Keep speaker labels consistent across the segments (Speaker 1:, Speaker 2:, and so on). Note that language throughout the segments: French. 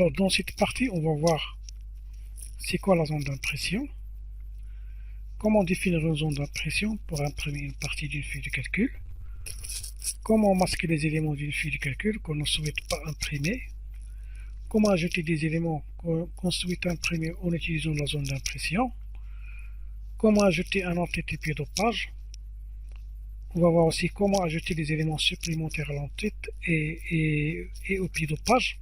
Speaker 1: Alors dans cette partie, on va voir c'est quoi la zone d'impression, comment définir une zone d'impression pour imprimer une partie d'une feuille de calcul, comment masquer les éléments d'une feuille de calcul qu'on ne souhaite pas imprimer, comment ajouter des éléments qu'on souhaite imprimer en utilisant la zone d'impression, comment ajouter un entête-pied de page. On va voir aussi comment ajouter des éléments supplémentaires à l'entête et au pied de page,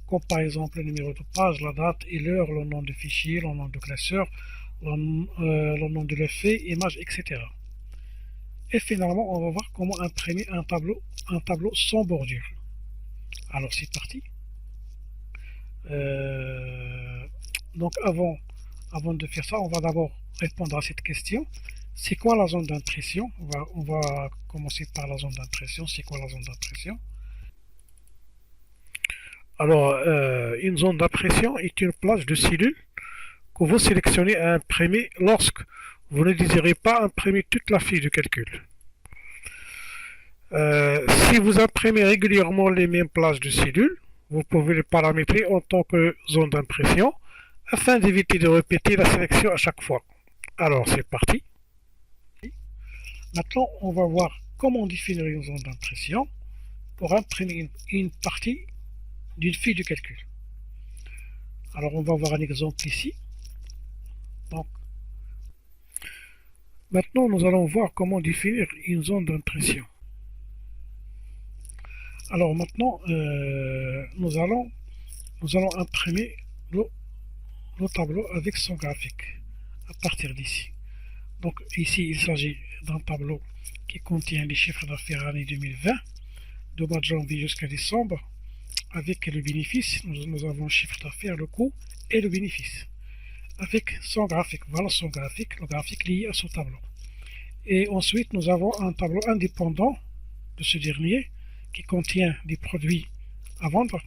Speaker 1: comme par exemple le numéro de page, la date et l'heure, le nom de fichier, le nom de classeur, le nom de l'effet, image, etc. Et finalement, on va voir comment imprimer un tableau sans bordure. Alors c'est parti. Donc avant de faire ça, on va d'abord répondre à cette question. C'est quoi la zone d'impression? On va commencer par la zone d'impression. C'est quoi la zone d'impression? Alors, une zone d'impression est une plage de cellules que vous sélectionnez à imprimer lorsque vous ne désirez pas imprimer toute la fiche de calcul. Si vous imprimez régulièrement les mêmes plages de cellules, vous pouvez les paramétrer en tant que zone d'impression afin d'éviter de répéter la sélection à chaque fois. Alors, c'est parti. Maintenant, on va voir comment définir une zone d'impression pour imprimer une partie d'une fiche de calcul. Alors, on va voir un exemple ici. Donc, maintenant, nous allons voir comment définir une zone d'impression. Alors maintenant, nous allons imprimer le tableau avec son graphique à partir d'ici. Donc ici, il s'agit d'un tableau qui contient les chiffres d'affaires année 2020, de mois de janvier jusqu'à décembre, avec le bénéfice. Nous avons le chiffre d'affaires, le coût et le bénéfice, avec son graphique. Voilà son graphique, le graphique lié à ce tableau. Et ensuite, nous avons un tableau indépendant de ce dernier, qui contient des produits à vendre,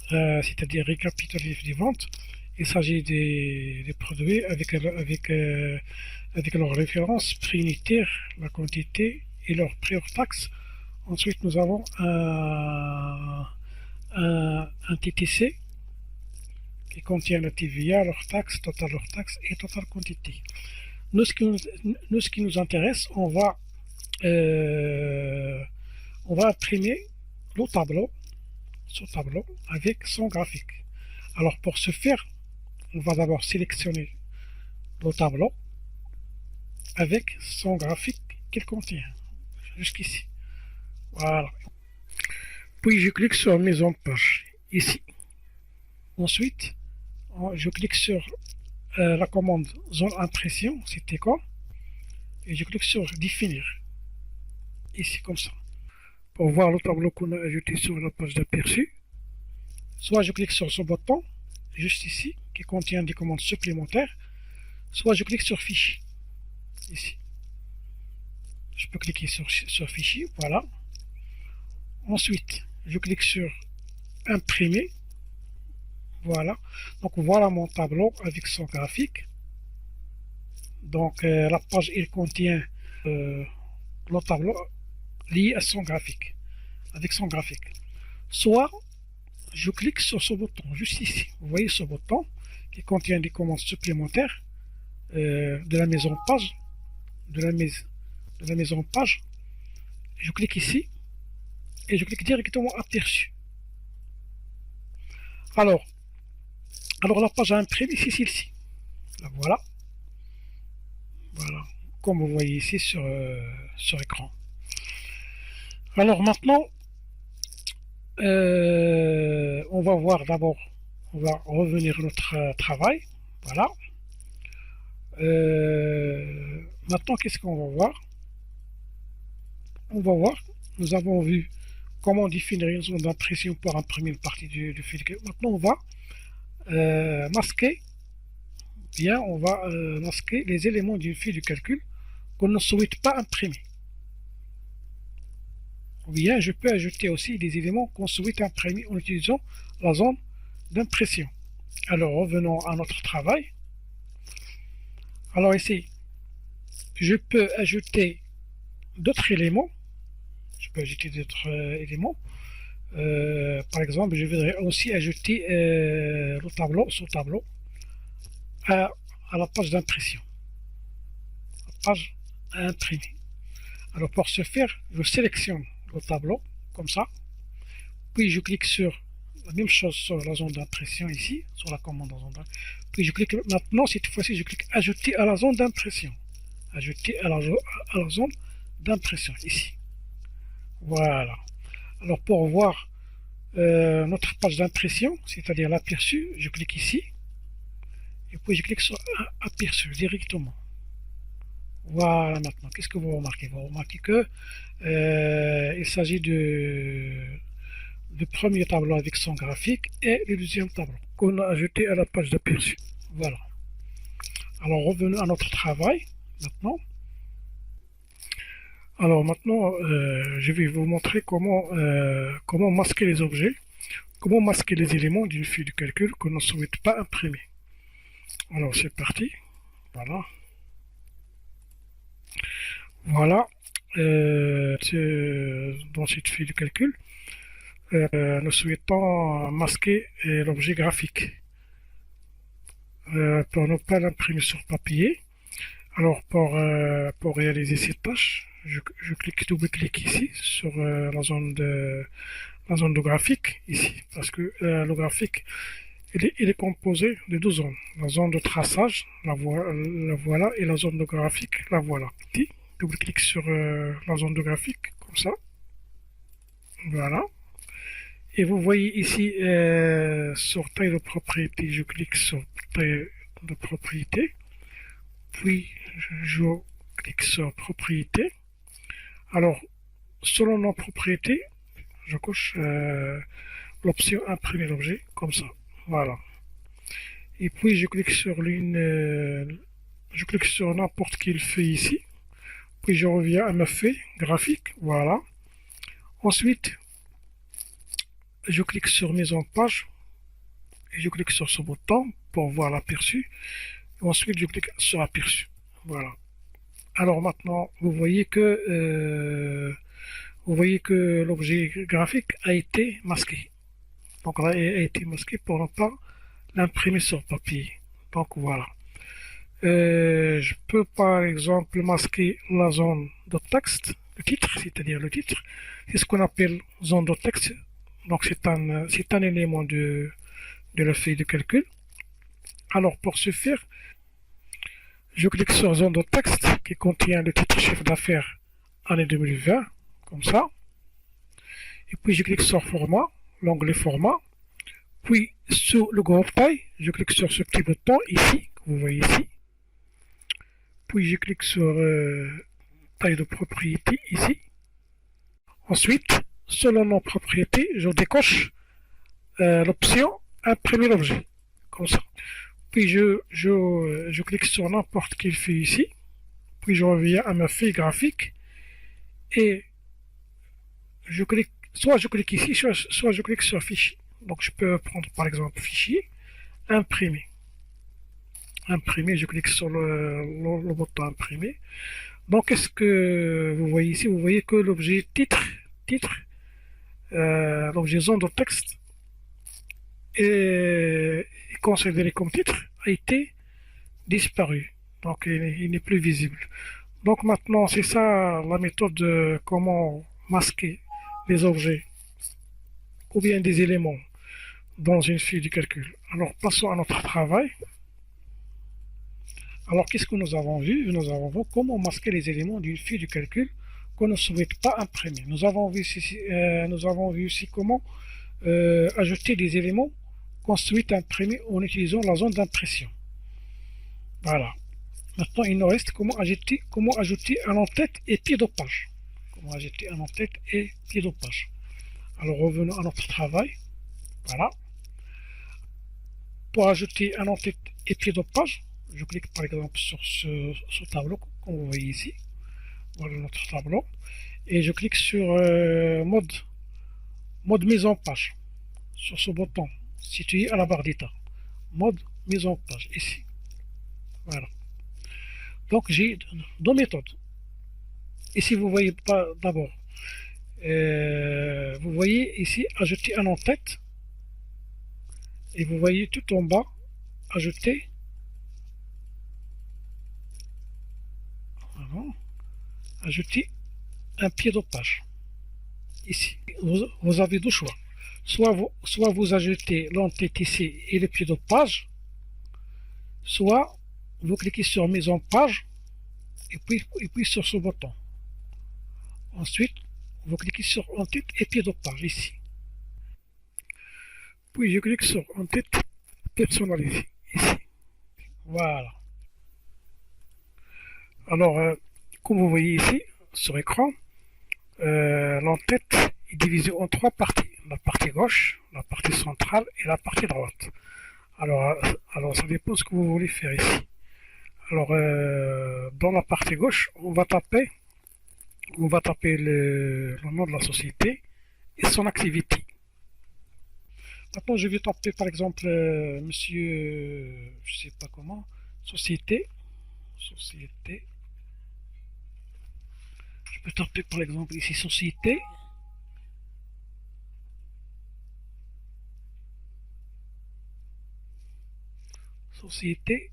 Speaker 1: c'est-à-dire récapitulatif des ventes. Il s'agit des produits avec leur référence, prix unitaire, la quantité et leur prix hors taxe. Ensuite, nous avons un TTC qui contient la TVA, leur taxe, total hors taxe et total quantité. Nous, ce qui nous intéresse, on va imprimer ce tableau avec son graphique. Alors pour ce faire, on va d'abord sélectionner le tableau avec son graphique qu'il contient, jusqu'ici. Voilà. Puis je clique sur mise en page, ici. Ensuite, je clique sur la commande zone impression, c'était quoi? Et je clique sur définir, ici comme ça. Pour voir le tableau qu'on a ajouté sur la page d'aperçu, soit je clique sur ce bouton, juste ici, qui contient des commandes supplémentaires, soit je clique sur fichier, ici. Je peux cliquer sur fichier, voilà. Ensuite, je clique sur imprimer, voilà. Donc voilà mon tableau avec son graphique. Donc la page, il contient le tableau lié à son graphique, avec son graphique. Soit je clique sur ce bouton, juste ici. Vous voyez ce bouton qui contient des commandes supplémentaires de la mise en page, de la mise en page. Je clique ici et je clique directement aperçu. Alors la page à imprimer, c'est celle-ci. Voilà. Voilà, comme vous voyez ici sur écran. Alors maintenant, on va voir d'abord, on va revenir à notre travail. Voilà. Maintenant, qu'est-ce qu'on va voir? On va voir, nous avons vu comment définir une zone d'impression pour imprimer une partie du fil. Maintenant, on va masquer, masquer les éléments du fil de calcul qu'on ne souhaite pas imprimer. Ou bien je peux ajouter aussi des éléments qu'on souhaite imprimer en utilisant la zone d'impression. Alors revenons à notre travail. Alors ici, je peux ajouter d'autres éléments. Je peux ajouter d'autres éléments. Par exemple, je voudrais aussi ajouter le tableau, ce tableau, à, à la page d'impression, page à imprimer. Alors pour ce faire, je sélectionne le tableau, comme ça, puis je clique sur la même chose sur la zone d'impression ici, sur la commande en zone d'impression. Puis je clique maintenant, cette fois-ci, je clique ajouter à la zone d'impression. Ajouter à la zone d'impression ici. Voilà. Alors pour voir notre page d'impression, c'est-à-dire l'aperçu, je clique ici, et puis je clique sur aperçu directement. Voilà maintenant. Qu'est-ce que vous remarquez? Vous remarquez que il s'agit du premier tableau avec son graphique et le deuxième tableau qu'on a ajouté à la page d'aperçu. Voilà. Alors revenons à notre travail maintenant. Alors maintenant, je vais vous montrer comment masquer les objets, comment masquer les éléments d'une feuille de calcul qu'on ne souhaite pas imprimer. Alors c'est parti. Voilà. Voilà. Dans cette feuille de calcul, nous souhaitons masquer l'objet graphique pour ne pas l'imprimer sur papier. Alors pour réaliser cette tâche, je double-clique ici sur la zone de graphique ici, parce que le graphique il est composé de deux zones, la zone de traçage, la voilà, et la zone de graphique, la voilà. Ici, double-clique sur la zone de graphique, comme ça, voilà. Et vous voyez ici sur taille de propriété, je clique sur taille de propriété, puis je clique sur propriété. Alors, selon nos propriétés, je coche l'option imprimer l'objet, comme ça, voilà. Et puis je clique sur je clique sur n'importe quelle feuille ici, puis je reviens à ma feuille graphique, voilà. Ensuite, je clique sur mise en page et je clique sur ce bouton pour voir l'aperçu. Ensuite, je clique sur aperçu. Voilà. Alors maintenant, vous voyez que l'objet graphique a été masqué. Donc là, il a été masqué pour ne pas l'imprimer sur papier. Donc voilà. Je peux par exemple masquer la zone de texte, le titre, c'est-à-dire le titre. C'est ce qu'on appelle zone de texte. Donc c'est un élément de la feuille de calcul. Alors pour ce faire, je clique sur zone de texte qui contient le titre chiffre d'affaires année 2020, comme ça. Et puis je clique sur format, l'onglet format. Puis sous le groupe taille, je clique sur ce petit bouton ici, que vous voyez ici. Puis je clique sur taille de propriété ici. Ensuite, selon nos propriétés, je décoche l'option imprimer l'objet, comme ça. Puis je clique sur n'importe quelle feuille ici. Puis je reviens à ma feuille graphique et soit je clique ici, soit je clique sur fichier. Donc je peux prendre par exemple fichier, imprimer. Imprimer, je clique sur le bouton imprimer. Donc qu'est-ce que vous voyez ici? Vous voyez que l'objet titre, l'objet zone de texte est considéré comme titre a été disparu. Donc il n'est plus visible. Donc maintenant c'est ça la méthode de comment masquer les objets ou bien des éléments dans une feuille de calcul. Alors passons à notre travail. Alors qu'est-ce que nous avons vu? Nous avons vu comment masquer les éléments d'une feuille de calcul qu'on ne souhaite pas imprimer. Nous avons vu aussi comment ajouter des éléments qu'on souhaite imprimer en utilisant la zone d'impression. Voilà. Maintenant, il nous reste comment ajouter un en-tête et pied de page. Comment ajouter un en-tête et pied de page. Alors revenons à notre travail. Voilà. Pour ajouter un en-tête et pied de page, je clique par exemple sur ce tableau, comme vous voyez ici. Voilà notre tableau. Et je clique sur mode mise en page. Sur ce bouton situé à la barre d'état. Mode mise en page, ici. Voilà. Donc j'ai deux méthodes. Ici vous voyez pas d'abord. Vous voyez ici ajouter un en-tête et vous voyez tout en bas ajouter, pardon, ajouter un pied de page. Ici, vous avez deux choix. Soit vous ajoutez l'entête ici et le pied de page, soit vous cliquez sur mise en page et puis sur ce bouton. Ensuite, vous cliquez sur entête et pied de page ici. Puis je clique sur entête personnalisée ici. Voilà. Alors, comme vous voyez ici sur l'écran, l'entête est divisée en trois parties. La partie gauche, la partie centrale et la partie droite. Alors ça dépend de ce que vous voulez faire ici. Alors, dans la partie gauche, on va taper le nom de la société et son activité. Maintenant, je vais taper par exemple monsieur, je sais pas comment, société. Je peux taper par exemple ici société. Société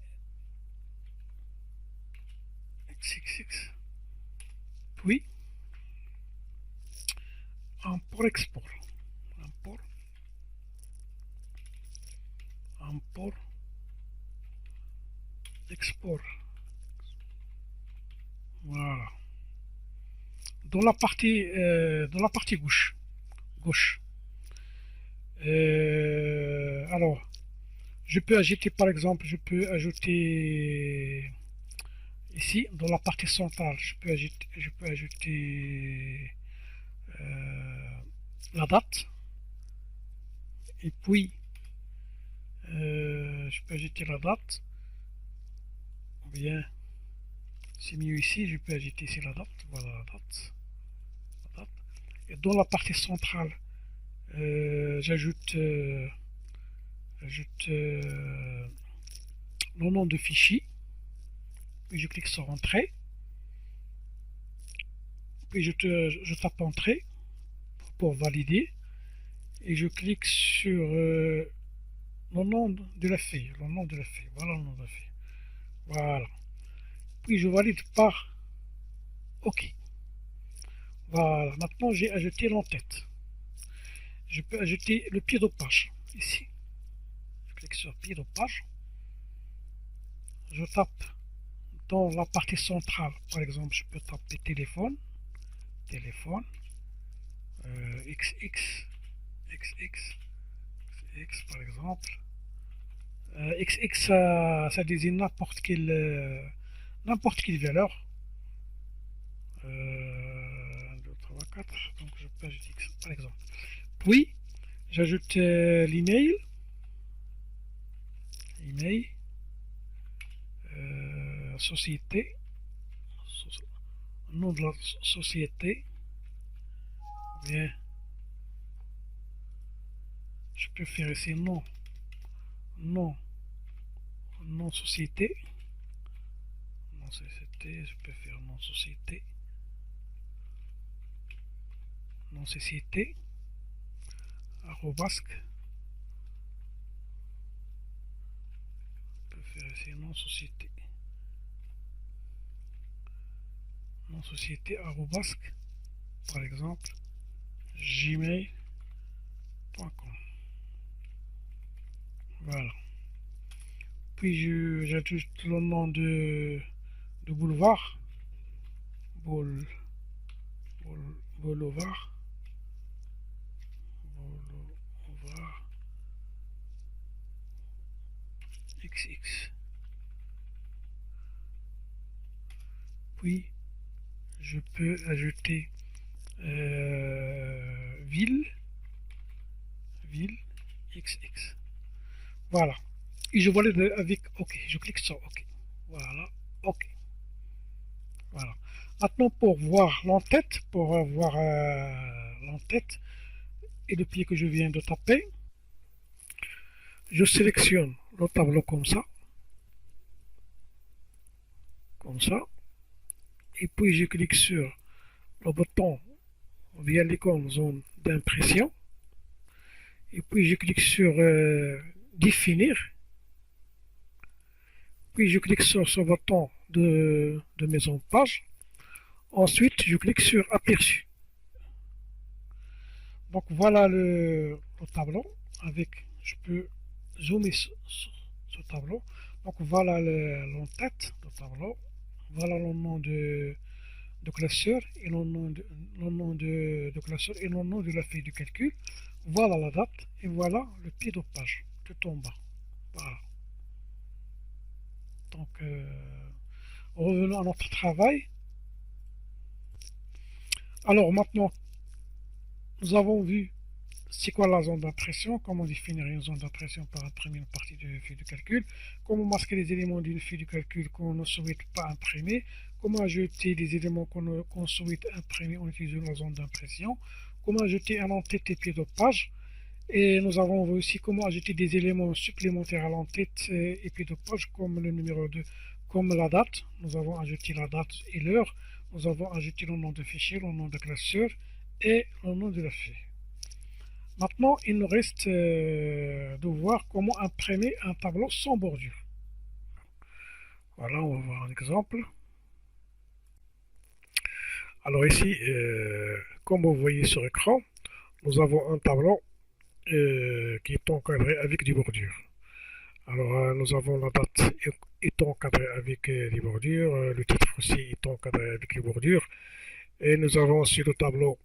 Speaker 1: XXX. Puis import-export. Import. Import. Export. Voilà. Dans la partie gauche. Gauche. Alors, je peux ajouter par exemple, je peux ajouter ici dans la partie centrale, je peux ajouter la date et puis je peux ajouter la date ou bien c'est mieux ici, je peux ajouter ici la date, voilà la date. Et dans la partie centrale, j'ajoute le nom de fichier, puis je clique sur entrée, puis je tape entrée pour valider et je clique sur le nom de la feuille, voilà le nom de la feuille, voilà. Puis je valide par OK. Voilà, maintenant j'ai ajouté l'entête. Je peux ajouter le pied de page ici. Je clique sur pied de page. Je tape dans la partie centrale, par exemple, je peux taper téléphone, XX, XX, X par exemple. XX, ça désigne n'importe quelle valeur. 1, 2, 3, 4, donc je peux ajouter X par exemple. Puis, j'ajoute l'email, société, nom de la société, bien, je peux faire ici nom société, je peux faire nom société, arrobasque, je peux faire ici nom société, arrobasque, par exemple, gmail.com. Voilà. Puis j'ajoute le nom de boulevard. Boulevard. XX. Puis je peux ajouter ville XX. Voilà. Et je valide avec OK. Je clique sur OK. Voilà. OK. Voilà. Maintenant, pour voir l'entête, l'entête et le pied que je viens de taper, je sélectionne le tableau comme ça, et puis je clique sur le bouton via l'icône zone d'impression. Et puis je clique sur définir. Puis je clique sur ce bouton de mise en page. Ensuite, je clique sur aperçu. Donc voilà le tableau avec, je peux zoomer sur ce tableau. Donc voilà l'entête du tableau. Voilà le nom de classeur et le nom de classeur et le nom de la feuille de calcul. Voilà la date et voilà le pied de page tout en bas. Voilà. Donc revenons à notre travail. Alors maintenant, nous avons vu c'est quoi la zone d'impression, comment définir une zone d'impression par imprimer une partie de feuille de calcul, comment masquer les éléments d'une feuille de calcul qu'on ne souhaite pas imprimer, comment ajouter les éléments qu'on souhaite imprimer en utilisant la zone d'impression, comment ajouter un en-tête et pied de page, et nous avons vu aussi comment ajouter des éléments supplémentaires à l'en-tête et pied de page comme le numéro 2, comme la date. Nous avons ajouté la date et l'heure, nous avons ajouté le nom de fichier, le nom de classeur et le nom de la feuille. Maintenant, il nous reste de voir comment imprimer un tableau sans bordure. Voilà, on va voir un exemple. Alors ici, comme vous voyez sur l'écran, nous avons un tableau qui est encadré avec des bordures. Alors, nous avons la date est encadrée avec des bordures, le titre aussi est encadré avec les bordures, et nous avons aussi le tableau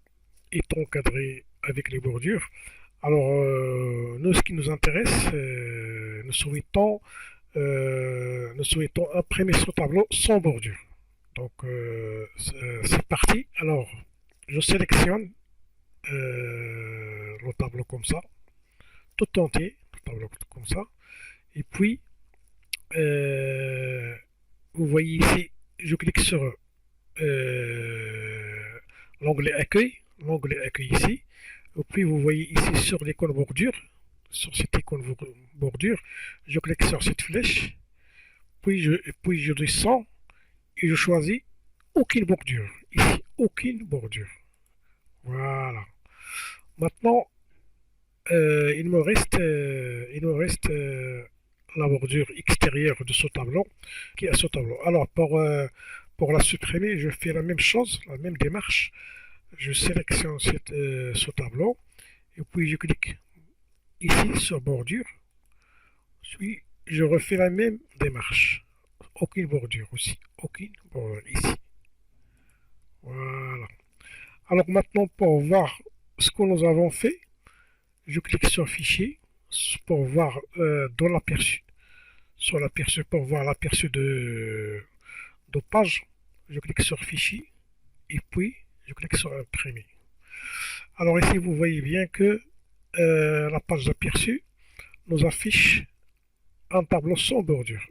Speaker 1: est encadré avec les bordures. Alors, nous, ce qui nous intéresse, nous souhaitons imprimer ce tableau sans bordure. Donc, c'est parti. Alors, je sélectionne le tableau comme ça, tout entier, le tableau comme ça. Et puis, vous voyez ici, je clique sur l'onglet accueil ici. Et puis vous voyez ici sur l'icône bordure, sur cette icône bordure, je clique sur cette flèche, puis je descends et je choisis aucune bordure. Ici, aucune bordure. Voilà. Maintenant, il me reste la bordure extérieure de ce tableau, qui est à ce tableau. Alors, pour la supprimer, je fais la même chose, la même démarche. Je sélectionne ce tableau et puis je clique ici sur bordure. Puis je refais la même démarche. Aucune bordure aussi, aucune bordure ici. Voilà. Alors maintenant, pour voir ce que nous avons fait, je clique sur fichier pour voir dans l'aperçu. Sur l'aperçu pour voir l'aperçu de page. Je clique sur fichier et puis je clique sur imprimer. Alors ici vous voyez bien que la page d'aperçu nous affiche un tableau sans bordure.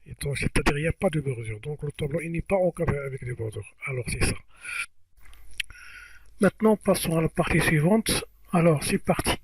Speaker 1: C'est-à-dire il n'y a pas de bordure. Donc le tableau il n'est pas encadré avec des bordures. Alors c'est ça. Maintenant passons à la partie suivante. Alors c'est parti.